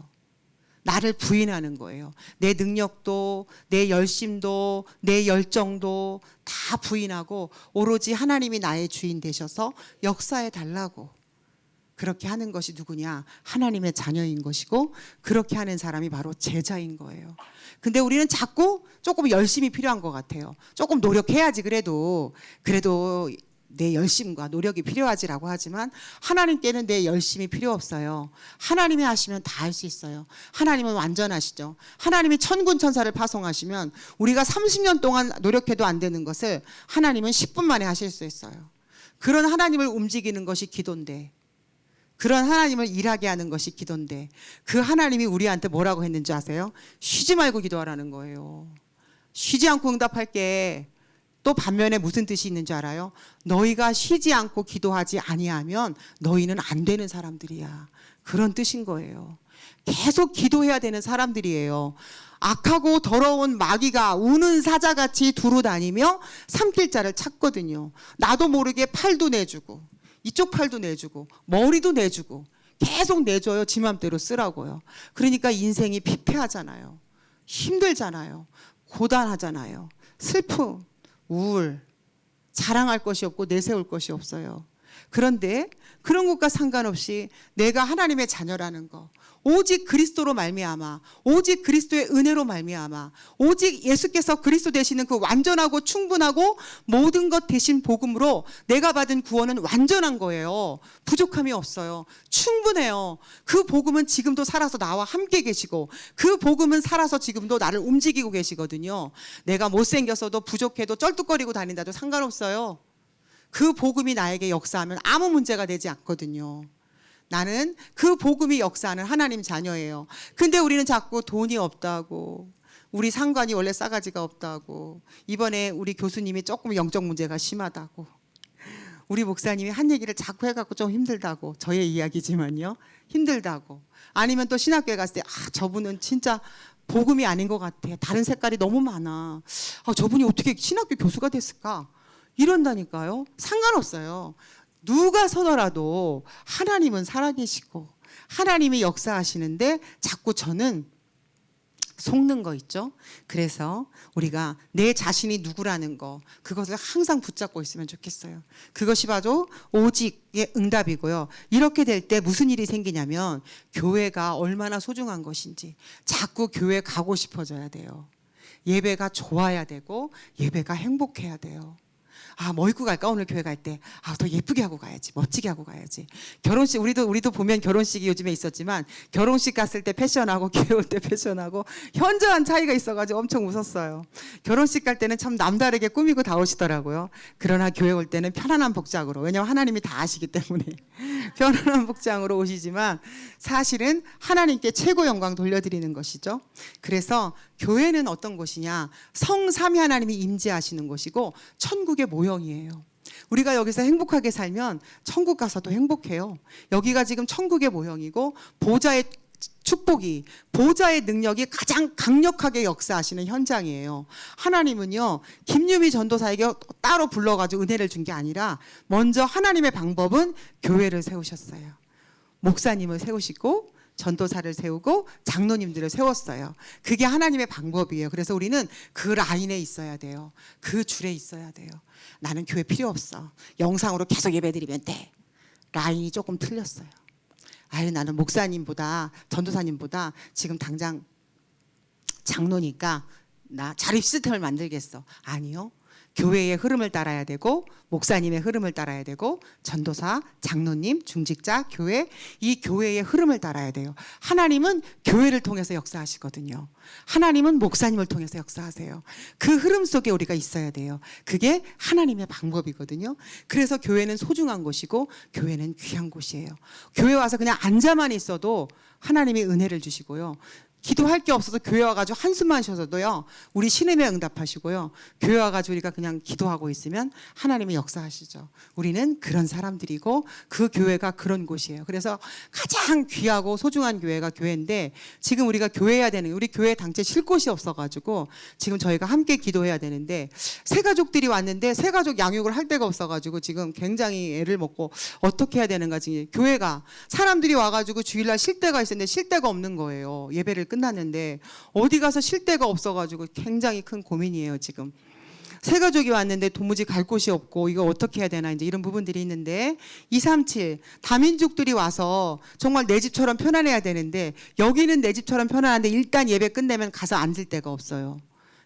나를 부인하는 거예요. 내 능력도, 내 열심도, 내 열정도 다 부인하고 오로지 하나님이 나의 주인 되셔서 역사해 달라고. 그렇게 하는 것이 누구냐? 하나님의 자녀인 것이고 그렇게 하는 사람이 바로 제자인 거예요. 근데 우리는 자꾸 조금 열심이 필요한 것 같아요. 조금 노력해야지 그래도 내 열심과 노력이 필요하지라고 하지만 하나님께는 내 열심이 필요 없어요. 하나님이 하시면 다 할 수 있어요. 하나님은 완전하시죠. 하나님이 천군 천사를 파송하시면 우리가 30년 동안 노력해도 안 되는 것을 하나님은 10분 만에 하실 수 있어요. 그런 하나님을 움직이는 것이 기도인데, 그런 하나님을 일하게 하는 것이 기도인데 그 하나님이 우리한테 뭐라고 했는지 아세요? 쉬지 말고 기도하라는 거예요. 쉬지 않고 응답할게. 또 반면에 무슨 뜻이 있는 줄 알아요? 너희가 쉬지 않고 기도하지 아니하면 너희는 안 되는 사람들이야. 그런 뜻인 거예요. 계속 기도해야 되는 사람들이에요. 악하고 더러운 마귀가 우는 사자같이 두루 다니며 삼킬 자를 찾거든요. 나도 모르게 팔도 내주고 이쪽 팔도 내주고 머리도 내주고 계속 내줘요. 지 맘대로 쓰라고요. 그러니까 인생이 피폐하잖아요. 힘들잖아요. 고단하잖아요. 슬픔, 우울, 자랑할 것이 없고 내세울 것이 없어요. 그런데 그런 것과 상관없이 내가 하나님의 자녀라는 거, 오직 그리스도로 말미암아, 오직 그리스도의 은혜로 말미암아, 오직 예수께서 그리스도 되시는 그 완전하고 충분하고 모든 것 되신 복음으로 내가 받은 구원은 완전한 거예요. 부족함이 없어요. 충분해요. 그 복음은 지금도 살아서 나와 함께 계시고 그 복음은 살아서 지금도 나를 움직이고 계시거든요. 내가 못생겼어도 부족해도 쩔뚝거리고 다닌다도 상관없어요. 그 복음이 나에게 역사하면 아무 문제가 되지 않거든요. 나는 그 복음이 역사하는 하나님 자녀예요. 근데 우리는 자꾸 돈이 없다고, 우리 상관이 원래 싸가지가 없다고, 이번에 우리 교수님이 조금 영적 문제가 심하다고, 우리 목사님이 한 얘기를 자꾸 해갖고 좀 힘들다고, 저의 이야기지만요. 힘들다고. 아니면 또 신학교에 갔을 때 저분은 진짜 복음이 아닌 것 같아. 다른 색깔이 너무 많아. 저분이 어떻게 신학교 교수가 됐을까? 이런다니까요. 상관없어요. 누가 서더라도 하나님은 살아계시고 하나님이 역사하시는데 자꾸 저는 속는 거 있죠. 그래서 우리가 내 자신이 누구라는 거, 그것을 항상 붙잡고 있으면 좋겠어요. 그것이 바로 오직의 응답이고요. 이렇게 될 때 무슨 일이 생기냐면 교회가 얼마나 소중한 것인지 자꾸 교회 가고 싶어져야 돼요. 예배가 좋아야 되고 예배가 행복해야 돼요. 뭐 입고 갈까? 오늘 교회 갈 때. 더 예쁘게 하고 가야지. 멋지게 하고 가야지. 결혼식, 우리도 보면 결혼식이 요즘에 있었지만 결혼식 갔을 때 패션하고 교회 올 때 패션하고 현저한 차이가 있어가지고 엄청 웃었어요. 결혼식 갈 때는 참 남다르게 꾸미고 다 오시더라고요. 그러나 교회 올 때는 편안한 복장으로. 왜냐하면 하나님이 다 아시기 때문에. 편안한 복장으로 오시지만 사실은 하나님께 최고 영광 돌려드리는 것이죠. 그래서 교회는 어떤 곳이냐? 성삼위 하나님이 임재하시는 곳이고 천국의 모형이에요. 우리가 여기서 행복하게 살면 천국 가서도 행복해요. 여기가 지금 천국의 모형이고 보좌의 축복이, 보좌의 능력이 가장 강력하게 역사하시는 현장이에요. 하나님은요, 김유미 전도사에게 따로 불러가지고 은혜를 준 게 아니라 먼저 하나님의 방법은 교회를 세우셨어요. 목사님을 세우시고 전도사를 세우고 장로님들을 세웠어요. 그게 하나님의 방법이에요. 그래서 우리는 그 라인에 있어야 돼요. 그 줄에 있어야 돼요. 나는 교회 필요 없어. 영상으로 계속 예배드리면 돼. 라인이 조금 틀렸어요. 나는 목사님보다 전도사님보다 지금 당장 장로니까 나 자립 시스템을 만들겠어. 아니요. 교회의 흐름을 따라야 되고 목사님의 흐름을 따라야 되고 전도사, 장로님, 중직자, 교회, 이 교회의 흐름을 따라야 돼요. 하나님은 교회를 통해서 역사하시거든요. 하나님은 목사님을 통해서 역사하세요. 그 흐름 속에 우리가 있어야 돼요. 그게 하나님의 방법이거든요. 그래서 교회는 소중한 곳이고 교회는 귀한 곳이에요. 교회 와서 그냥 앉아만 있어도 하나님이 은혜를 주시고요. 기도할 게 없어서 교회 와가지고 한숨만 쉬어서도요, 우리 신음에 응답하시고요. 교회 와가지고 우리가 그냥 기도하고 있으면 하나님이 역사하시죠. 우리는 그런 사람들이고 그 교회가 그런 곳이에요. 그래서 가장 귀하고 소중한 교회가 교회인데 지금 우리가 교회해야 되는, 우리 교회 당체 쉴 곳이 없어가지고 지금 저희가 함께 기도해야 되는데 새 가족들이 왔는데 새 가족 양육을 할 데가 없어가지고 지금 굉장히 애를 먹고 어떻게 해야 되는가. 지금 교회가 사람들이 와가지고 주일날 쉴 데가 있었는데 쉴 데가 없는 거예요. 예배를 끝났는데 어디 가서 쉴 데가 없어가지고 굉장히 큰 고민이에요. 지금 새 가족이 왔는데 도무지 갈 곳이 없고 이거 어떻게 해야 되나, 이제 이런 부분들이 있는데 237 다민족들이 와서 정말 내 집처럼 편안해야 되는데 여기는 내 집처럼 편안한데 일단 예배 끝내면 가서 앉을 데가 없어요.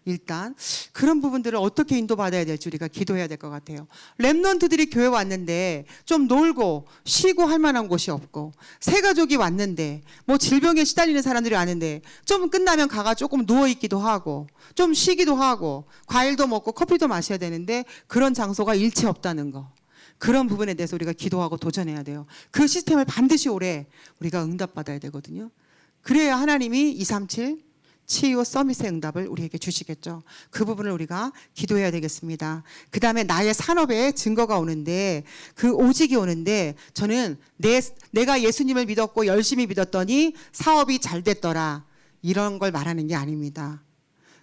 일단 그런 부분들을 어떻게 인도받아야 될지 우리가 기도해야 될 것 같아요. 랩런트들이 교회 왔는데 좀 놀고 쉬고 할 만한 곳이 없고, 새 가족이 왔는데 뭐 질병에 시달리는 사람들이 왔는데 좀 끝나면 가가 조금 누워있기도 하고 좀 쉬기도 하고 과일도 먹고 커피도 마셔야 되는데 그런 장소가 일체 없다는 거, 그런 부분에 대해서 우리가 기도하고 도전해야 돼요. 그 시스템을 반드시 올해 우리가 응답받아야 되거든요. 그래야 하나님이 237 치유 서밋의 응답을 우리에게 주시겠죠. 그 부분을 우리가 기도해야 되겠습니다. 그 다음에 나의 산업에 증거가 오는데, 그 오직이 오는데, 저는 내가 예수님을 믿었고 열심히 믿었더니 사업이 잘 됐더라, 이런 걸 말하는 게 아닙니다.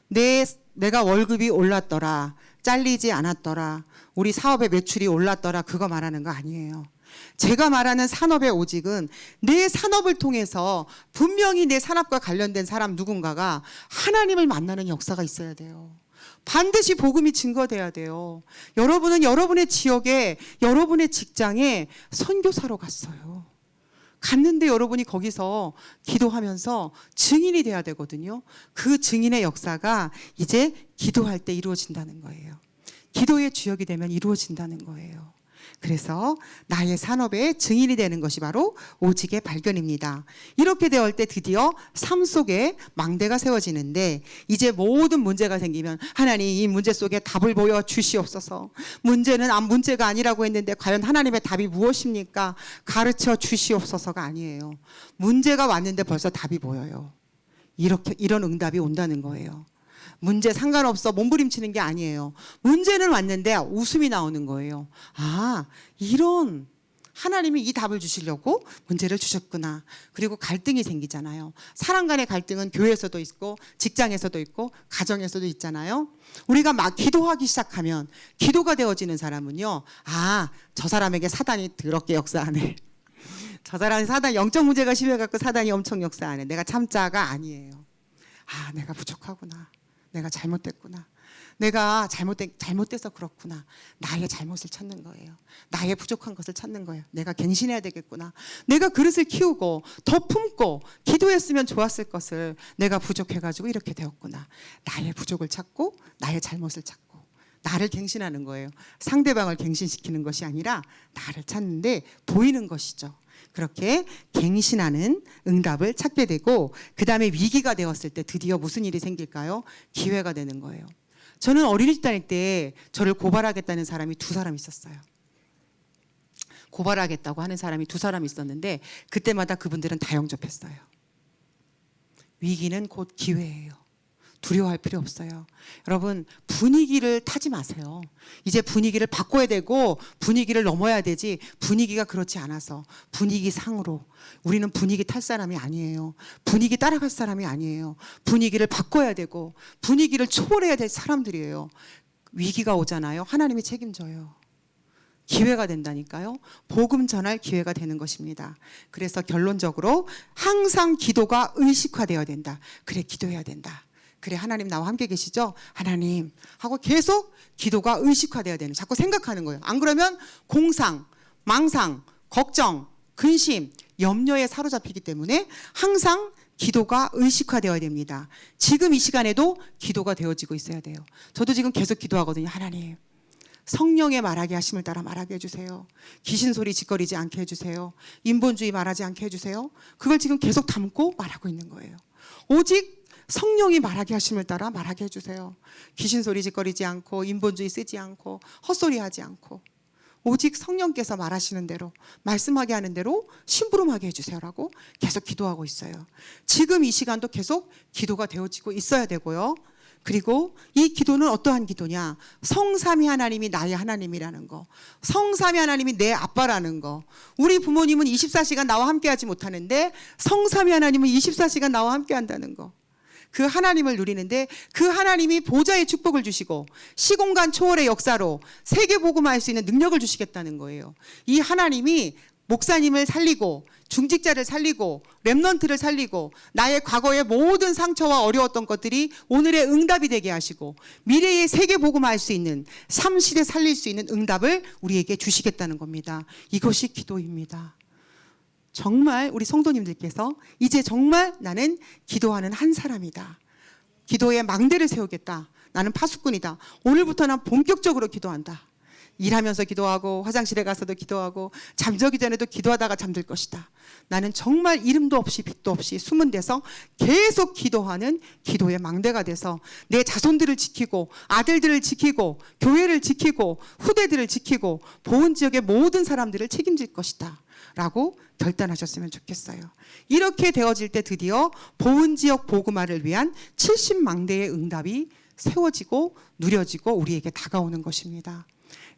내가 월급이 올랐더라, 잘리지 않았더라, 우리 사업의 매출이 올랐더라, 그거 말하는 거 아니에요. 제가 말하는 산업의 오직은 내 산업을 통해서 분명히 내 산업과 관련된 사람 누군가가 하나님을 만나는 역사가 있어야 돼요. 반드시 복음이 증거돼야 돼요. 여러분은 여러분의 지역에, 여러분의 직장에 선교사로 갔어요. 갔는데 여러분이 거기서 기도하면서 증인이 돼야 되거든요. 그 증인의 역사가 이제 기도할 때 이루어진다는 거예요. 기도의 주역이 되면 이루어진다는 거예요. 그래서 나의 산업의 증인이 되는 것이 바로 오직의 발견입니다. 이렇게 되었을 때 드디어 삶 속에 망대가 세워지는데, 이제 모든 문제가 생기면 하나님 이 문제 속에 답을 보여 주시옵소서. 문제는 문제가 아니라고 했는데 과연 하나님의 답이 무엇입니까? 가르쳐 주시옵소서가 아니에요. 문제가 왔는데 벌써 답이 보여요. 이런 응답이 온다는 거예요. 문제 상관없어 몸부림치는 게 아니에요. 문제는 왔는데 웃음이 나오는 거예요. 이런 하나님이 이 답을 주시려고 문제를 주셨구나. 그리고 갈등이 생기잖아요. 사람 간의 갈등은 교회에서도 있고 직장에서도 있고 가정에서도 있잖아요. 우리가 막 기도하기 시작하면 기도가 되어지는 사람은요. 아, 저 사람에게 사단이 더럽게 역사하네. 저 사람이 사단 영적 문제가 심해갖고 사단이 엄청 역사하네. 내가 참자가 아니에요. 아, 내가 부족하구나. 내가 잘못됐구나. 내가 잘못돼서 그렇구나. 나의 잘못을 찾는 거예요. 나의 부족한 것을 찾는 거예요. 내가 갱신해야 되겠구나. 내가 그릇을 키우고 더 품고 기도했으면 좋았을 것을 내가 부족해가지고 이렇게 되었구나. 나의 부족을 찾고 나의 잘못을 찾고 나를 갱신하는 거예요. 상대방을 갱신시키는 것이 아니라 나를 찾는데 보이는 것이죠. 그렇게 갱신하는 응답을 찾게 되고 그 다음에 위기가 되었을 때 드디어 무슨 일이 생길까요? 기회가 되는 거예요. 저는 어린이집 다닐 때 저를 고발하겠다는 사람이 2사람 있었어요. 고발하겠다고 하는 사람이 2사람 있었는데 그때마다 그분들은 다 영접했어요. 위기는 곧 기회예요. 두려워할 필요 없어요. 여러분, 분위기를 타지 마세요. 이제 분위기를 바꿔야 되고 분위기를 넘어야 되지, 분위기가 그렇지 않아서 분위기 상으로 우리는 분위기 탈 사람이 아니에요. 분위기 따라갈 사람이 아니에요. 분위기를 바꿔야 되고 분위기를 초월해야 될 사람들이에요. 위기가 오잖아요. 하나님이 책임져요. 기회가 된다니까요. 복음 전할 기회가 되는 것입니다. 그래서 결론적으로 항상 기도가 의식화되어야 된다. 그래, 기도해야 된다. 그래, 하나님 나와 함께 계시죠? 하나님 하고 계속 기도가 의식화되어야 되는, 자꾸 생각하는 거예요. 안 그러면 공상, 망상, 걱정, 근심, 염려에 사로잡히기 때문에 항상 기도가 의식화되어야 됩니다. 지금 이 시간에도 기도가 되어지고 있어야 돼요. 저도 지금 계속 기도하거든요. 하나님, 성령의 말하게 하심을 따라 말하게 해주세요. 귀신 소리 짓거리지 않게 해주세요. 인본주의 말하지 않게 해주세요. 그걸 지금 계속 담고 말하고 있는 거예요. 오직 성령이 말하게 하심을 따라 말하게 해주세요. 귀신 소리 짓거리지 않고 인본주의 쓰지 않고 헛소리하지 않고 오직 성령께서 말하시는 대로, 말씀하게 하는 대로 심부름하게 해주세요라고 계속 기도하고 있어요. 지금 이 시간도 계속 기도가 되어지고 있어야 되고요. 그리고 이 기도는 어떠한 기도냐? 성삼위 하나님이 나의 하나님이라는 거, 성삼위 하나님이 내 아빠라는 거. 우리 부모님은 24시간 나와 함께하지 못하는데 성삼위 하나님은 24시간 나와 함께한다는 거. 그 하나님을 누리는데 그 하나님이 보좌의 축복을 주시고 시공간 초월의 역사로 세계복음화할 수 있는 능력을 주시겠다는 거예요. 이 하나님이 목사님을 살리고 중직자를 살리고 렘넌트를 살리고 나의 과거의 모든 상처와 어려웠던 것들이 오늘의 응답이 되게 하시고 미래의 세계복음화할 수 있는 3시대 살릴 수 있는 응답을 우리에게 주시겠다는 겁니다. 이것이 기도입니다. 정말 우리 성도님들께서 이제 정말 나는 기도하는 한 사람이다. 기도의 망대를 세우겠다. 나는 파수꾼이다. 오늘부터 난 본격적으로 기도한다. 일하면서 기도하고 화장실에 가서도 기도하고 잠자기 전에도 기도하다가 잠들 것이다. 나는 정말 이름도 없이 빛도 없이 숨은 데서 계속 기도하는 기도의 망대가 돼서 내 자손들을 지키고 아들들을 지키고 교회를 지키고 후대들을 지키고 보은 지역의 모든 사람들을 책임질 것이다 라고 결단하셨으면 좋겠어요. 이렇게 되어질 때 드디어 보은 지역 복음화를 위한 70망대의 응답이 세워지고 누려지고 우리에게 다가오는 것입니다.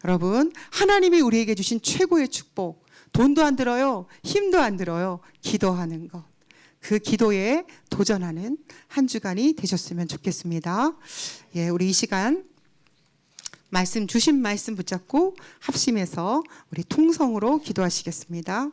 여러분, 하나님이 우리에게 주신 최고의 축복, 돈도 안 들어요, 힘도 안 들어요. 기도하는 것, 그 기도에 도전하는 한 주간이 되셨으면 좋겠습니다. 예, 우리 이 시간 말씀 주신 말씀 붙잡고 합심해서 우리 통성으로 기도하시겠습니다.